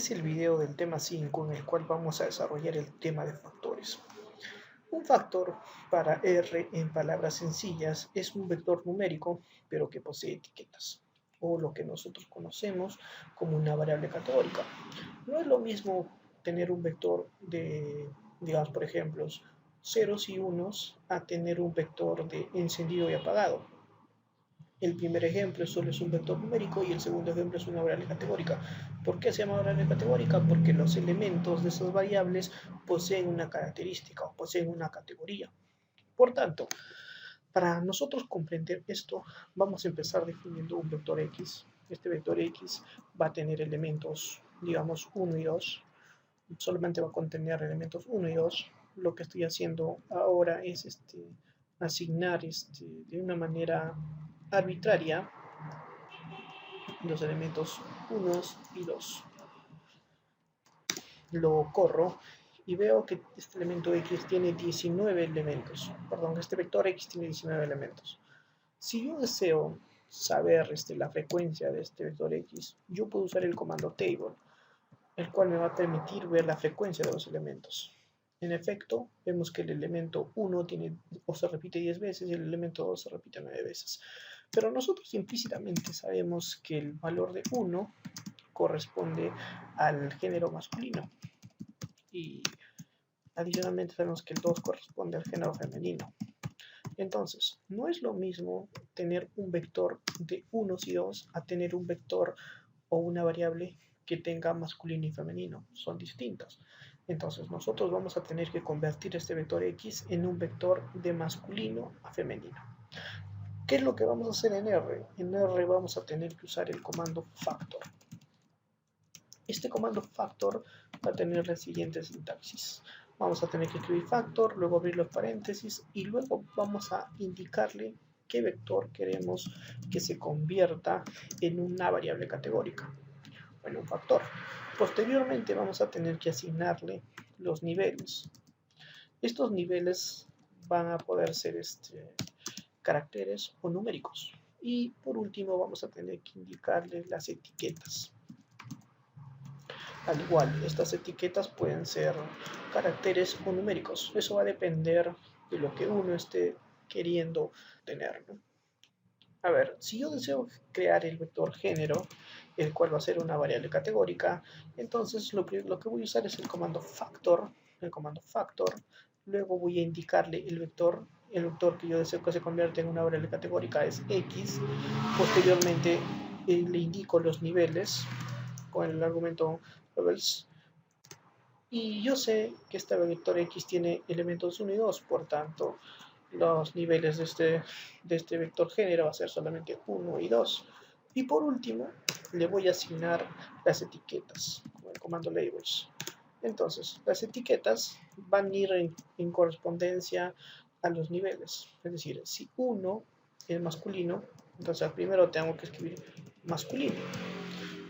es el video del tema 5 en el cual vamos a desarrollar el tema de factores. Un factor, para R en palabras sencillas, es un vector numérico, pero que posee etiquetas, o lo que nosotros conocemos como una variable categórica. No es lo mismo tener un vector de, digamos, por ejemplo, ceros y unos, a tener un vector de encendido y apagado. El primer ejemplo solo es un vector numérico y el segundo ejemplo es una variable categórica. ¿Por qué se llama variable categórica? Porque los elementos de esas variables poseen una característica o poseen una categoría. Por tanto, para nosotros comprender esto, vamos a empezar definiendo un vector X. Este vector X va a tener elementos, digamos, 1 y 2. Solamente va a contener elementos 1 y 2. Lo que estoy haciendo ahora es asignar de una manera arbitraria los elementos 1 y 2. Lo corro y veo que este elemento X tiene 19 elementos. Perdón, este vector X tiene 19 elementos. Si yo deseo saber la frecuencia de este vector X, yo puedo usar el comando table, el cual me va a permitir ver la frecuencia de los elementos. En efecto, vemos que el elemento 1 se repite 10 veces y el elemento 2 se repite 9 veces. Pero nosotros implícitamente sabemos que el valor de 1 corresponde al género masculino y adicionalmente sabemos que el 2 corresponde al género femenino. Entonces, no es lo mismo tener un vector de unos y 2 a tener un vector o una variable que tenga masculino y femenino. Son distintas. Entonces, nosotros vamos a tener que convertir este vector X en un vector de masculino a femenino. ¿Qué es lo que vamos a hacer en R? En R vamos a tener que usar el comando factor. Este comando factor va a tener la siguiente sintaxis. Vamos a tener que escribir factor, luego abrir los paréntesis y luego vamos a indicarle qué vector queremos que se convierta en una variable categórica o en un factor. Posteriormente vamos a tener que asignarle los niveles. Estos niveles van a poder ser caracteres o numéricos. Y por último vamos a tener que indicarle las etiquetas. Al igual, estas etiquetas pueden ser caracteres o numéricos. Eso va a depender de lo que uno esté queriendo tener, ¿no? A ver, si yo deseo crear el vector género, el cual va a ser una variable categórica, entonces lo que voy a usar es el comando factor. Luego voy a indicarle el vector que yo deseo que se convierta en una variable categórica es X. Posteriormente le indico los niveles con el argumento levels. Y yo sé que este vector X tiene elementos 1 y 2, por tanto, los niveles de este vector género va a ser solamente 1 y 2. Y por último, le voy a asignar las etiquetas con el comando labels. Entonces, las etiquetas van a ir en correspondencia a los niveles. Es decir, si 1 es masculino, entonces primero tengo que escribir masculino.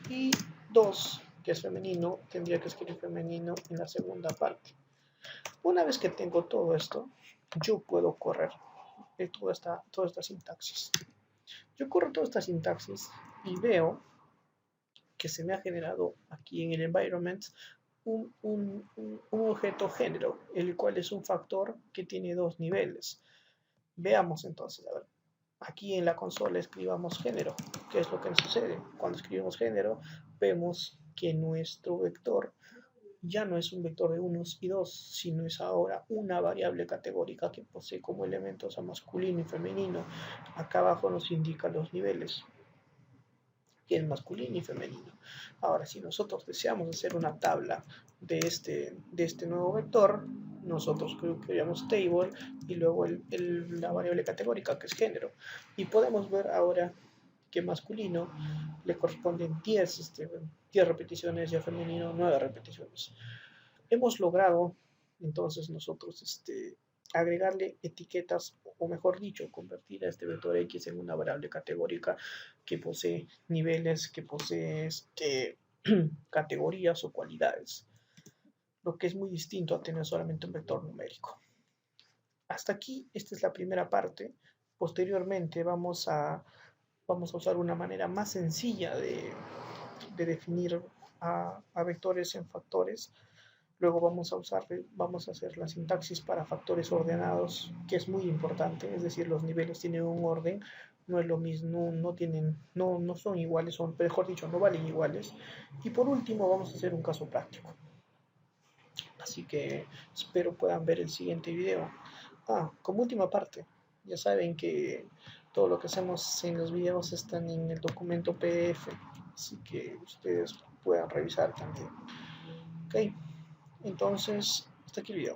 Y 2, que es femenino, tendría que escribir femenino en la segunda parte. Una vez que tengo todo esto, yo puedo correr toda esta sintaxis. Yo corro toda esta sintaxis y veo que se me ha generado aquí en el environment un objeto género, el cual es un factor que tiene dos niveles. Veamos entonces, a ver, aquí en la consola escribamos género. ¿Qué es lo que nos sucede? Cuando escribimos género, vemos que nuestro vector ya no es un vector de unos y dos, sino es ahora una variable categórica que posee como elementos a masculino y femenino. Acá abajo nos indica los niveles, que es masculino y femenino. Ahora, si nosotros deseamos hacer una tabla de este nuevo vector, nosotros creamos table y luego la variable categórica que es género. Y podemos ver ahora que masculino le corresponden 10 repeticiones y a femenino 9 repeticiones. Hemos logrado entonces nosotros agregarle etiquetas, o mejor dicho, convertir a este vector X en una variable categórica que posee niveles, que posee categorías o cualidades, lo que es muy distinto a tener solamente un vector numérico. Hasta aquí, esta es la primera parte. Posteriormente vamos a usar una manera más sencilla de definir a vectores en factores. Luego vamos a hacer la sintaxis para factores ordenados, que es muy importante, es decir, los niveles tienen un orden, no es lo mismo, no son iguales, son, mejor dicho, no valen iguales. Y por último vamos a hacer un caso práctico. Así que espero puedan ver el siguiente video. Como última parte, ya saben que todo lo que hacemos en los videos están en el documento PDF, así que ustedes puedan revisar también. Ok, entonces hasta aquí el video.